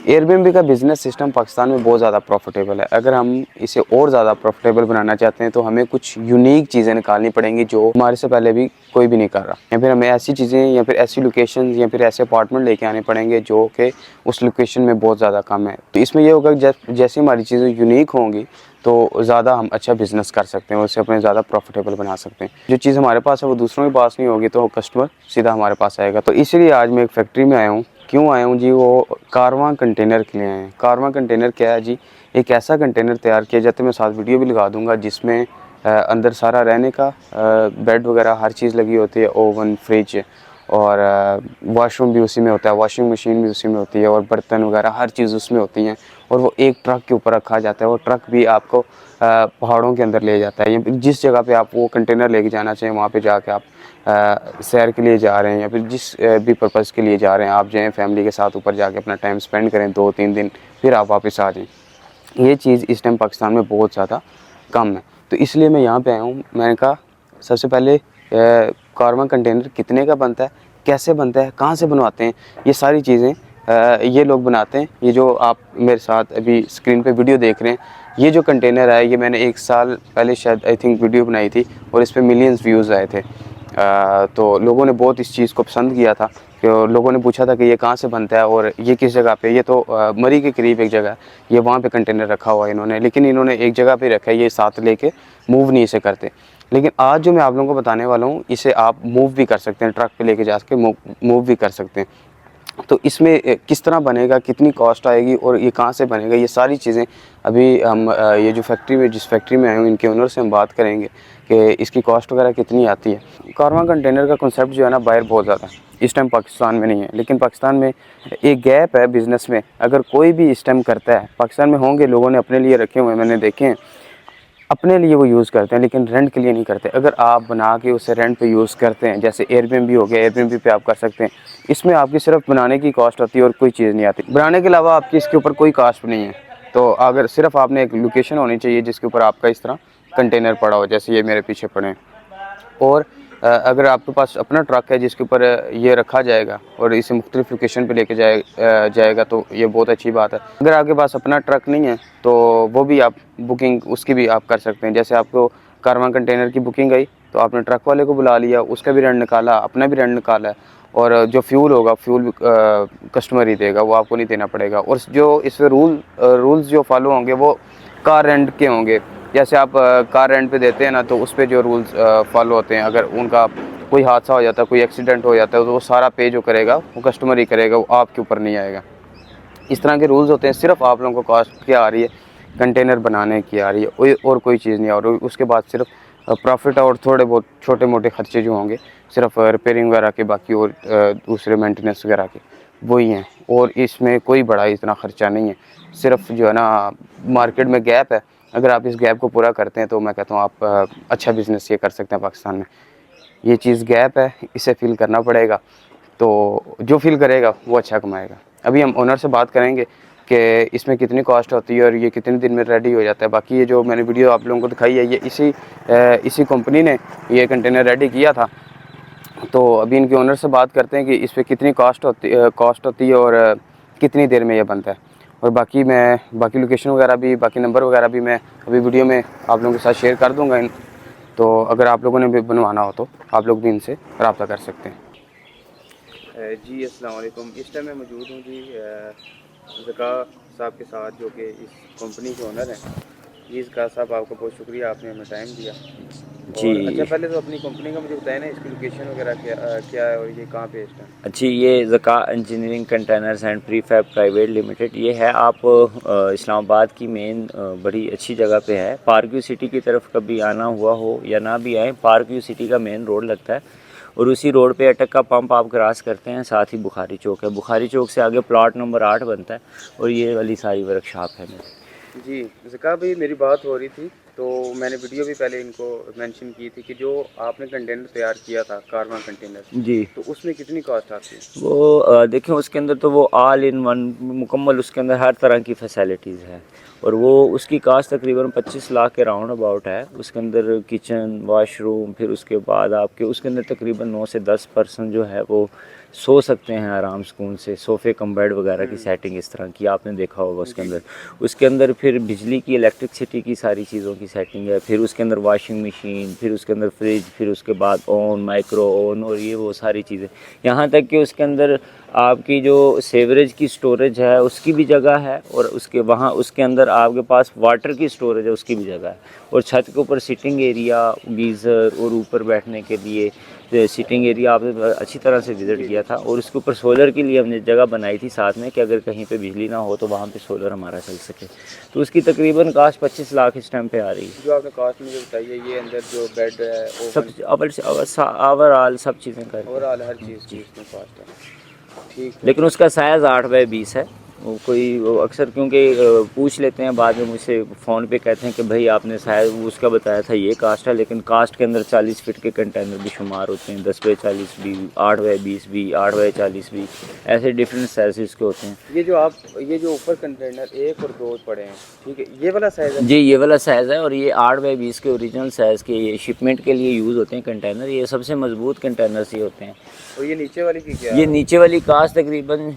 Airbnb का business system Pakistan में बहुत ज़्यादा प्रॉफिटेबल है। अगर हम इसे और ज़्यादा प्रॉफिटेबल बनाना चाहते हैं तो हमें कुछ यूनिक चीज़ें निकालनी पड़ेंगी जो हमारे से पहले भी कोई भी नहीं कर रहा, या फिर हमें ऐसी चीज़ें या फिर ऐसी लोकेशन या फिर ऐसे अपार्टमेंट लेके आने पड़ेंगे जो कि उस लोकेशन में बहुत ज़्यादा कम है। तो इसमें ये होगा कि जैसे हमारी चीज़ें यूनिक होंगी तो ज़्यादा हम अच्छा बिज़नेस कर सकते हैं, उससे अपने ज़्यादा प्रॉफिटेबल बना सकते हैं। जो चीज़ हमारे पास है वो दूसरों के पास नहीं होगी तो कस्टमर सीधा हमारे पास आएगा। तो इसीलिए आज मैं एक फैक्ट्री में आया हूँ। क्यों आया हूँ जी? वो कारवां कंटेनर के लिए आए हैं। कारवां कंटेनर क्या है जी? एक ऐसा कंटेनर तैयार किया जाता है, मैं साथ वीडियो भी लगा दूंगा, जिसमें अंदर सारा रहने का बेड वगैरह हर चीज़ लगी होती है, ओवन, फ्रिज और वॉशरूम भी उसी में होता है, वॉशिंग मशीन भी उसी में होती है और बर्तन वगैरह हर चीज़ उसमें होती हैं। और वो एक ट्रक के ऊपर रखा जाता है। वो ट्रक भी आपको पहाड़ों के अंदर ले जाता है, या जिस जगह पे आप वो कंटेनर लेके जाना चाहिए वहाँ पे जाके आप सैर के लिए जा रहे हैं या फिर जिस भी पर्पज़ के लिए जा रहे हैं आप जाएँ फैमिली के साथ, ऊपर जाके अपना टाइम स्पेंड करें 2-3 दिन, फिर आप वापस आ जाएँ। ये चीज़ इस टाइम पाकिस्तान में बहुत ज़्यादा कम है, तो इसलिए मैं यहाँ पे आया हूँ। मैंने कहा सबसे पहले कारवां कंटेनर कितने का बनता है, कैसे बनता है, कहाँ से बनवाते हैं, ये सारी चीज़ें ये लोग बनाते हैं। ये जो आप मेरे साथ अभी स्क्रीन पे वीडियो देख रहे हैं, ये जो कंटेनर है ये मैंने 1 साल पहले शायद आई थिंक वीडियो बनाई थी और इस पे मिलियंस व्यूज़ आए थे। तो लोगों ने बहुत इस चीज़ को पसंद किया था कि लोगों ने पूछा था कि ये कहाँ से बनता है और ये किस जगह पे। ये तो मरी के करीब एक जगह है, ये वहाँ पे कंटेनर रखा हुआ है इन्होंने, लेकिन इन्होंने एक जगह पे रखा है, ये साथ लेके मूव नहीं इसे करते। लेकिन आज जो मैं आप लोगों को बताने वाला हूँ, इसे आप मूव भी कर सकते हैं, ट्रक पे लेके जा के मूव भी कर सकते हैं। तो इसमें किस तरह बनेगा, कितनी कॉस्ट आएगी और ये कहाँ से बनेगा, ये सारी चीज़ें अभी हम ये जो फैक्ट्री में, जिस फैक्ट्री में आए हूँ, इनके ओनर से हम बात करेंगे कि इसकी कॉस्ट वगैरह कितनी आती है। कारवां कंटेनर का कॉन्सेप्ट जो है ना, बाहर बहुत ज़्यादा है, इस टाइम पाकिस्तान में नहीं है। लेकिन पाकिस्तान में एक गैप है बिज़नेस में, अगर कोई भी इस टाइम करता है, पाकिस्तान में होंगे लोगों ने अपने लिए रखे हुए हैं, मैंने देखे हैं, अपने लिए वो यूज़ करते हैं लेकिन रेंट के लिए नहीं करते। अगर आप बना के उसे रेंट पे यूज़ करते हैं, जैसे एयरबीएनबी हो गया, एयरबीएनबी पे आप कर सकते हैं। इसमें आपकी सिर्फ बनाने की कॉस्ट होती है और कोई चीज़ नहीं आती। बनाने के अलावा आपकी इसके ऊपर कोई कॉस्ट नहीं है। तो अगर सिर्फ आपने एक लोकेशन होनी चाहिए जिसके ऊपर आपका इस तरह कंटेनर पड़ा हो, जैसे ये मेरे पीछे पड़े हैं। और अगर आपके पास अपना ट्रक है जिसके ऊपर ये रखा जाएगा और इसे मुख्तलिफ लोकेशन पे लेके जाएगा तो ये बहुत अच्छी बात है। अगर आपके पास अपना ट्रक नहीं है तो वो भी आप बुकिंग उसकी भी आप कर सकते हैं। जैसे आपको कारवां कंटेनर की बुकिंग आई तो आपने ट्रक वाले को बुला लिया, उसका भी रेंट निकाला, अपना भी रेंट निकाला है, और जो फ्यूल होगा फ्यूल कस्टमर ही देगा, वो आपको नहीं देना पड़ेगा। और जो इसमें रूल्स जो फॉलो होंगे वो कार रेंट के होंगे। जैसे आप कार रेंट पे देते हैं ना, तो उस पे जो रूल्स फॉलो होते हैं, अगर उनका कोई हादसा हो जाता है, कोई एक्सीडेंट हो जाता है, तो वो सारा पे जो करेगा वो कस्टमर ही करेगा, वो आपके ऊपर नहीं आएगा। इस तरह के रूल्स होते हैं। सिर्फ आप लोगों को कॉस्ट क्या आ रही है, कंटेनर बनाने की आ रही है, और कोई चीज़ नहीं आ रही। उसके बाद सिर्फ प्रॉफिट और थोड़े बहुत छोटे मोटे खर्चे जो होंगे सिर्फ रिपेयरिंग वगैरह के, बाकी और दूसरे मेंटेनेंस वगैरह के वही हैं। और इसमें कोई बड़ा इतना ख़र्चा नहीं है। सिर्फ जो है ना, मार्केट में गैप है, अगर आप इस गैप को पूरा करते हैं तो मैं कहता हूँ आप अच्छा बिज़नेस ये कर सकते हैं पाकिस्तान में। ये चीज़ गैप है, इसे फ़िल करना पड़ेगा, तो जो फ़िल करेगा वो अच्छा कमाएगा। अभी हम ओनर से बात करेंगे कि इसमें कितनी कॉस्ट होती है और ये कितने दिन में रेडी हो जाता है। बाकी ये जो मैंने वीडियो आप लोगों को दिखाई है, ये इसी कंपनी ने ये कंटेनर रेडी किया था। तो अभी इनके ओनर से बात करते हैं कि इस पर कितनी कॉस्ट होती है और कितनी देर में ये बनता है। और बाकी लोकेशन वगैरह भी, बाकी नंबर वगैरह भी मैं अभी वीडियो में आप लोगों के साथ शेयर कर दूँगा। तो अगर आप लोगों ने भी बनवाना हो तो आप लोग भी इनसे रब्ता कर सकते हैं। जी अस्सलाम वालेकुम। इस टाइम मैं मौजूद हूँ जी ज़का साहब के साथ, जो कि इस कंपनी के ओनर हैं। जी ज़का साहब, आपका बहुत शुक्रिया, आपने हमें टाइम दिया। और अच्छा, जी पहले तो अपनी कंपनी का मुझे बताया ना, इसकी लोकेशन वगैरह क्या है और ये कहाँ पे है इस टाइम? अच्छी, ये Zaka engineering containers and prefab private limited, ये है आप इस्लामाबाद की मेन बड़ी अच्छी जगह पे है। पार्क व्यू सिटी की तरफ कभी आना हुआ हो या ना भी आए, पार्क व्यू सिटी का मेन रोड लगता है और उसी रोड पे अटक का पंप आप क्रॉस करते हैं, साथ ही बुखारी चौक है। बुखारी चौक से आगे प्लॉट नंबर 8 बनता है और ये वाली सारी वर्कशॉप है मेरी। जी ज़का भाई, मेरी बात हो रही थी तो मैंने वीडियो भी पहले इनको मेंशन की थी कि जो आपने कंटेनर तैयार किया था, कारवां कंटेनर, जी, तो उसमें कितनी कॉस्ट आती है? वो देखें उसके अंदर तो वो ऑल इन वन मुकम्मल, उसके अंदर हर तरह की फैसिलिटीज़ है और वो उसकी कास्ट तकरीबन 25 लाख के राउंड अबाउट है। उसके अंदर किचन, वॉशरूम, फिर उसके बाद आपके उसके अंदर तकरीबन 9 से 10% जो है वो सो सकते हैं आराम सुकून से, सोफ़े कम बेड वगैरह की सेटिंग इस तरह की आपने देखा होगा उसके अंदर फिर बिजली की, इलेक्ट्रिसिटी की सारी चीज़ों की सेटिंग है, फिर उसके अंदर वॉशिंग मशीन, फिर उसके अंदर फ्रिज, फिर उसके बाद ओवन, माइक्रो ओवन और ये वो सारी चीज़ें, यहाँ तक कि उसके अंदर आपकी जो सेवरेज की स्टोरेज है उसकी भी जगह है, और उसके अंदर आपके पास वाटर की स्टोरेज है उसकी भी जगह है, और छत के ऊपर सिटिंग एरिया, गीज़र, और ऊपर बैठने के लिए सिटिंग एरिया आपने अच्छी तरह से विज़िट किया था। और उसके ऊपर सोलर के लिए हमने जगह बनाई थी साथ में कि अगर कहीं पे बिजली ना हो तो वहाँ पे सोलर हमारा चल सके। तो उसकी तकरीबन कास्ट 25 लाख इस टाइम पे आ रही है। जो आपने कास्ट मुझे बताइए, ये अंदर जो बेड है सब ओवरऑल सब चीज़ें कर ओवरऑल हर चीज़ की इसमें कास्ट है, ठीक है। लेकिन उसका साइज़ 8x20 है। वो अक्सर क्योंकि पूछ लेते हैं बाद में मुझसे फ़ोन पे, कहते हैं कि भाई आपने साइज़ उसका बताया था ये कास्ट है, लेकिन कास्ट के अंदर 40 फीट के कंटेनर भी शुमार होते हैं, 10x40 भी, 8x20 भी, 8x40 भी, ऐसे डिफरेंट साइज़ के होते हैं। ये जो ऊपर कंटेनर 1 और 2 पड़े हैं, ठीक है, ये वाला साइज़ है जी, ये वाला साइज़ है, और ये 8x20 के ओरिजिनल साइज़ के ये शिपमेंट के लिए यूज़ होते हैं कंटेनर। ये सबसे मजबूत कंटेनर्स ही होते हैं। और ये नीचे वाली की क्या है? ये नीचे वाली कास्ट तकरीबन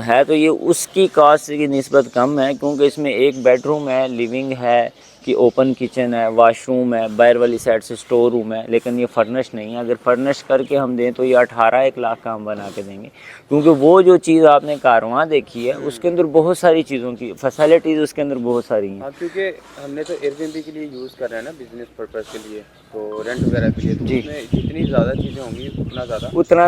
है तो ये उसकी कास्ट की निस्बत कम है, क्योंकि इसमें एक बेडरूम है, लिविंग है कि ओपन किचन है, वाशरूम है, बाहर वाली साइड से स्टोर रूम है, लेकिन ये फर्निश नहीं है। अगर फर्निश करके हम दें तो ये 18-1 लाख का हम बना के देंगे, क्योंकि वो जो चीज़ आपने कारवां देखी है उसके अंदर बहुत सारी चीज़ों की फैसिलिटीज़ उसके अंदर बहुत सारी हैं। हाँ, क्योंकि हमने तो एयरबीएनबी के लिए यूज़ कर रहे हैं ना, बिजनेस पर्पज़ के लिए, तो रेंट वगैरह के लिए, तो जी, उसमें जितनी ज़्यादा चीज़ें होंगी उतना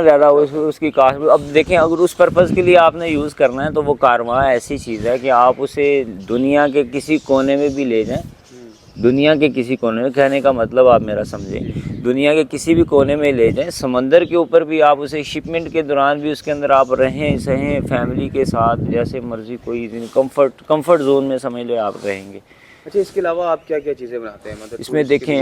ज़्यादा उसकी कास्ट। अब देखें, अगर उस पर्पज़ के लिए आपने यूज़ करना है तो वो कारवां ऐसी चीज़ है कि आप उसे दुनिया के किसी कोने में भी ले जाएं, दुनिया के किसी कोने में, कहने का मतलब आप मेरा समझें, दुनिया के किसी भी कोने में ले जाएं, समंदर के ऊपर भी आप उसे, शिपमेंट के दौरान भी उसके अंदर आप रहें सहें फैमिली के साथ जैसे मर्ज़ी, कोई कंफर्ट जोन में समझ लो आप रहेंगे। अच्छा, इसके अलावा आप क्या क्या चीज़ें बनाते हैं? मतलब इसमें देखें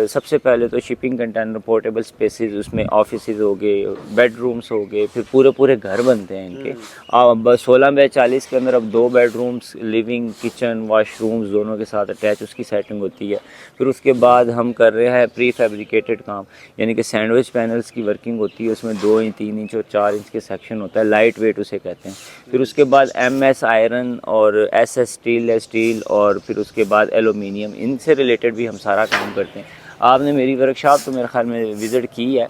सबसे पहले तो शिपिंग कंटेनर, पोर्टेबल स्पेसेस, उसमें ऑफिसेज हो गए, बेडरूम्स हो गए, फिर पूरे घर बनते हैं इनके। अब 16x40 के अंदर अब 2 बेडरूम्स, लिविंग, किचन, वॉशरूम्स दोनों के साथ अटैच उसकी सेटिंग होती है। फिर उसके बाद हम कर रहे हैं प्री फैब्रिकेटेड काम, यानी कि सैंडविच पैनल्स की वर्किंग होती है, उसमें 2 इंच, 3 इंच और 4 इंच के सेक्शन होता है, लाइट वेट उसे कहते हैं। फिर उसके बाद MS आयरन और SS स्टील, और फिर उसके बाद एलुमिनियम, इनसे रिलेटेड भी हम सारा काम करते हैं। आपने मेरी वर्कशॉप तो मेरे ख्याल में विज़िट की है।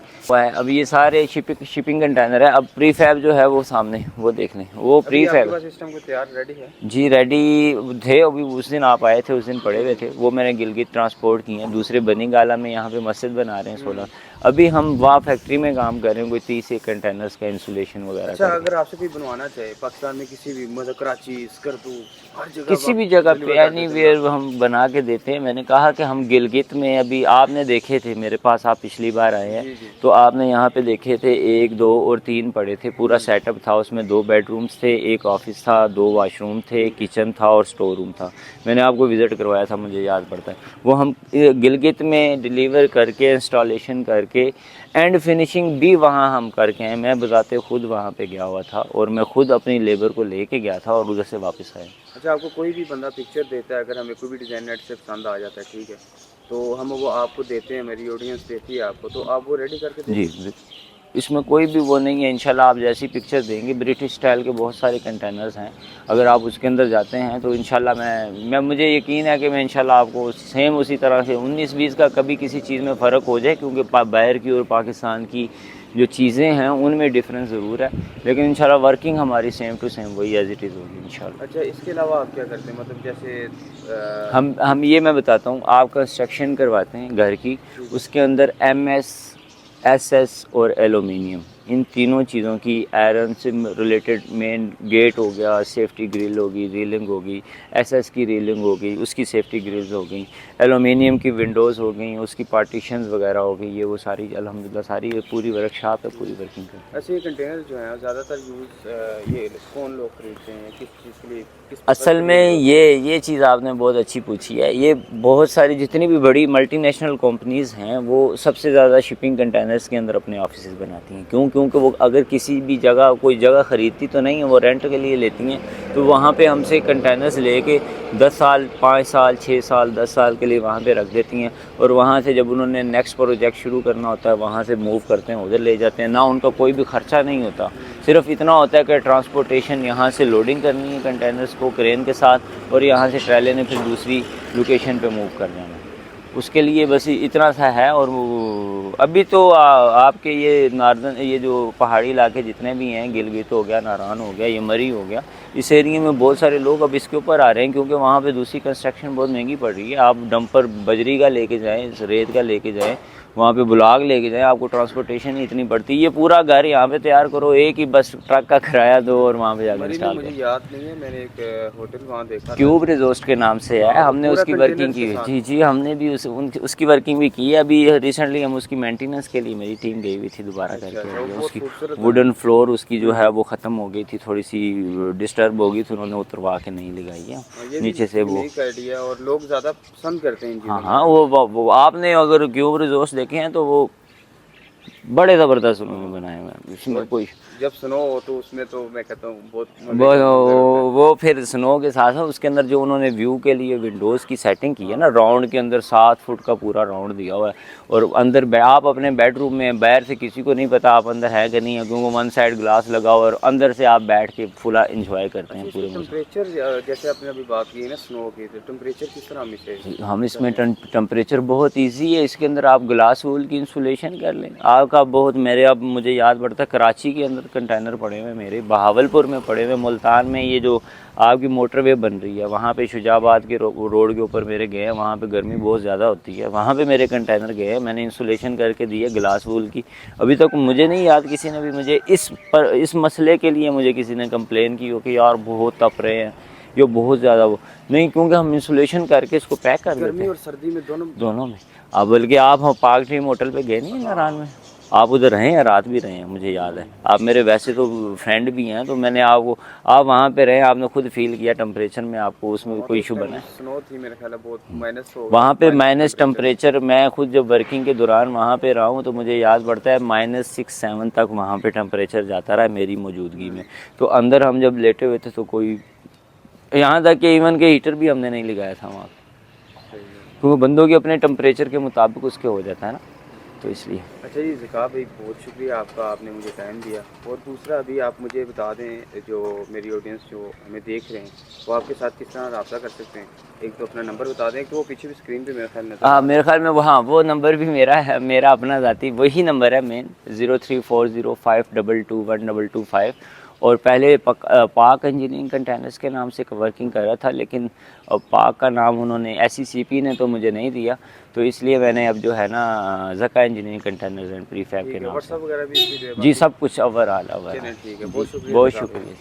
अब ये सारे शिपिंग कंटेनर है। अब प्री फैब जो है वो सामने वो देख लें, वो प्री फैब सिस्टम को तैयार रेडी है जी, रेडी थे। अभी उस दिन आप आए थे, उस दिन पड़े हुए थे, वो मैंने गिलगित ट्रांसपोर्ट किए हैं। दूसरे बनी गाला में यहाँ पे मस्जिद बना रहे हैं 16। अभी हम वहाँ फैक्ट्री में काम कर रहे हैं, कोई 30 एक कंटेनर्स का इंसुलेशन वगैरह। अच्छा, अगर आपसे कोई बनवाना चाहे पाकिस्तान में किसी भी, मतलब कराची, स्कर्दू, हर जगह, किसी भी जगह पे एनीवेयर हम बना के देते हैं। मैंने कहा कि हम गिलगित में, अभी आपने देखे थे मेरे पास, आप पिछली बार आए हैं तो आपने यहाँ पे देखे थे 1, 2 और 3 पड़े थे, पूरा सेटअप था। उसमें 2 बेडरूम्स थे, 1 ऑफिस था, 2 वॉशरूम थे, किचन था और स्टोर रूम था। मैंने आपको विज़िट करवाया था, मुझे याद पड़ता है। वो हम गिलगित में डिलीवर करके, इंस्टॉलेशन करके, एंड फिनिशिंग भी वहाँ हम करके हैं। मैं बजाते खुद वहाँ पे गया हुआ था, और मैं खुद अपनी लेबर को लेके गया था और उधर से वापस आया। अच्छा, आपको कोई भी बंदा पिक्चर देता है, अगर हमें कोई भी डिज़ाइन नेट से पसंद आ जाता है, ठीक है, तो हम वो आपको देते हैं, मेरी ऑडियंस देती है आपको, तो आप वो रेडी करके देते हैं? जी, इसमें कोई भी वो नहीं है। इंशाल्लाह आप जैसी पिक्चर देंगे, ब्रिटिश स्टाइल के बहुत सारे कंटेनर्स हैं, अगर आप उसके अंदर जाते हैं तो इंशाल्लाह मुझे यकीन है कि मैं इंशाल्लाह आपको सेम उसी तरह से 19-20 का कभी किसी चीज़ में फ़र्क हो जाए, क्योंकि बाहर की और पाकिस्तान की जो चीज़ें हैं उनमें डिफरेंस ज़रूर है, लेकिन इंशाल्लाह वर्किंग हमारी सेम टू सेम वही एज इट इज़ होगी इंशाल्लाह। अच्छा, इसके अलावा आप क्या करते हैं? मतलब जैसे हम ये मैं बताता हूँ, आप कंस्ट्रक्शन करवाते हैं घर की, उसके अंदर MS, SS और एलुमिनियम, इन तीनों चीज़ों की, आयरन से रिलेटेड मेन गेट हो गया, सेफ्टी ग्रिल होगी, रीलिंग होगी, SS की रीलिंग हो गई, उसकी सेफ्टी ग्रिल्स हो गई, एलुमिनियम की विंडोज़ हो गई, उसकी पार्टीशंस वगैरह हो गई, ये वो सारी अल्हम्दुलिल्लाह सारी पूरी वर्कशॉप है, पूरी वर्किंग है। ऐसे ये कंटेनर जो हैं ज़्यादातर यूज़ ये कौन लोग खरीदते हैं, किस चीज़ के लिए, किस असल में ये चीज़ आपने बहुत अच्छी पूछी है। ये बहुत सारी जितनी भी बड़ी मल्टीनेशनल कंपनीज़ हैं वो सबसे ज़्यादा शिपिंग कंटेनर्स के अंदर अपने ऑफिसेज बनाती हैं। क्योंकि वो अगर किसी भी जगह कोई जगह ख़रीदती तो नहीं है, वो रेंट के लिए लेती हैं, तो वहाँ पे हमसे कंटेनर्स लेके 10 साल 5 साल 6 साल 10 साल के लिए वहाँ पे रख देती हैं, और वहाँ से जब उन्होंने नेक्स्ट प्रोजेक्ट शुरू करना होता है वहाँ से मूव करते हैं, उधर ले जाते हैं। ना उनका कोई भी खर्चा नहीं होता, सिर्फ इतना होता है कि ट्रांसपोर्टेशन यहाँ से लोडिंग करनी है कंटेनर्स को क्रेन के साथ, और यहाँ से ट्रैले ने फिर दूसरी लोकेशन पे मूव कर जाना है। उसके लिए बस इतना सा है। और अभी तो आपके ये नार्दर्न, ये जो पहाड़ी इलाके जितने भी हैं, गिलगित हो गया, नारायण हो गया, ये मरी हो गया, इस एरिया में बहुत सारे लोग अब इसके ऊपर आ रहे हैं, क्योंकि वहाँ पे दूसरी कंस्ट्रक्शन बहुत महंगी पड़ रही है। आप डंपर बजरी का लेके जाएँ, रेत का लेके जाएँ, वहाँ पे ब्लॉक लेके जाएँ, आपको ट्रांसपोर्टेशन ही इतनी पड़ती है। ये पूरा घर यहाँ पे तैयार करो, एक ही बस ट्रक का किराया दो और वहाँ पे जाकर इंस्टॉल करो। मुझे याद नहीं है, मैंने एक होटल वहाँ देखा, क्यूब रिजोर्ट के नाम से है, हमने उसकी वर्किंग की है। जी जी, हमने भी उसकी वर्किंग भी की है। अभी रिसेंटली हम उसकी मेंटेनेंस के लिए मेरी टीम गई हुई थी, दोबारा करके उसकी वुडन फ्लोर उसकी जो है वो ख़त्म हो गई थी, थोड़ी सी डिस्टर्ब हो गई थी, उन्होंने उतरवा के नहीं लगाई है नीचे से वो। और लोग ज़्यादा पसंद करते हैं। हाँ हाँ, वो आपने अगर क्यूब रिजोर्ट देखे हैं तो वो बड़े ज़बरदस्त उन्होंने बनाए हुए हैं, इसमें कोई जब स्नो हो तो उसमें तो मैं कहता हूँ बहुत वो फिर स्नो के साथ साथ उसके अंदर जो उन्होंने व्यू के लिए विंडोज़ की सेटिंग की है ना, राउंड के अंदर 7 फुट का पूरा राउंड दिया हुआ है, और अंदर आप अपने बेडरूम में बाहर से किसी को नहीं पता आप अंदर है कि नहीं है, क्योंकि वन साइड ग्लास लगा हुआ, और अंदर से आप बैठ के फुला इंजॉय करते हैं पूरे। टेम्परेचर जैसे आपने अभी बात की है ना स्नो की, तो टेम्परेचर किस तरह हम इसमें टेम्परेचर बहुत ईजी है, इसके अंदर आप ग्लास वूल की इंसुलेशन कर लें आपका बहुत। मेरे अब मुझे याद पड़ता है कराची के अंदर कंटेनर पड़े हुए मेरे, बहावलपुर में पड़े हुए, मुल्तान में ये जो आपकी मोटरवे बन रही है वहाँ पे, शुजाबाद के रोड के ऊपर मेरे गए हैं, वहाँ पे गर्मी बहुत ज़्यादा होती है, वहाँ पे मेरे कंटेनर गए हैं, मैंने इंसुलेशन करके दी है ग्लास वूल की। अभी तक मुझे नहीं याद किसी ने भी मुझे इस मसले के लिए मुझे किसी ने कंप्लेन की हो कि यार बहुत तप रहे हैं, ये बहुत ज़्यादा वो नहीं, क्योंकि हम इंसुलेशन करके इसको पैक कर देते हैं। और सर्दी में दोनों में। अब बल्कि आप हम पार्क ड्रीम होटल पे गए नहीं नारायण में, आप उधर रहे हैं, रात भी रहे हैं, मुझे याद है। आप मेरे वैसे तो फ्रेंड भी हैं, तो मैंने आप वहाँ पे रहे, आपने खुद फील किया टेम्परेचर में, आपको उसमें कोई इशू बना है? स्नो थी मेरे ख्याल बहुत माइनस हो, वहाँ पे माइनस टेम्परेचर, मैं खुद जब वर्किंग के दौरान वहाँ पे रहा हूँ तो मुझे याद पड़ता है -6-7 तक वहाँ पे टेम्परेचर जाता रहा मेरी मौजूदगी में। तो अंदर हम जब लेटे हुए थे तो कोई, यहाँ तक कि इवन के हीटर भी हमने नहीं लगाया था वहाँ, क्योंकि बंदों के अपने टेम्परेचर के मुताबिक उसके हो जाता है ना, तो इसलिए। अच्छा जी ज़िका भाई, बहुत शुक्रिया आपका, आपने मुझे टाइम दिया। और दूसरा अभी आप मुझे बता दें, जो मेरी ऑडियंस जो हमें देख रहे हैं वो आपके साथ किस तरह रब्ता कर सकते हैं? एक तो अपना नंबर बता दें, कि वो पीछे भी स्क्रीन पे मेरे ख्याल में मेरे ख्याल में वो नंबर भी मेरा है, मेरा अपना ज़ाती वही नंबर है मेन, 034052212225। और पहले पाक इंजीनियरिंग कंटेनर्स के नाम से वर्किंग कर रहा था, लेकिन पाक का नाम उन्होंने SECP ने तो मुझे नहीं दिया, तो इसलिए मैंने अब जो है ना Zaka engineering containers and prefab के नाम से। जी सब कुछ ओवरऑल। ठीक है, बहुत शुक्रिया। बहुत शुक्रिया।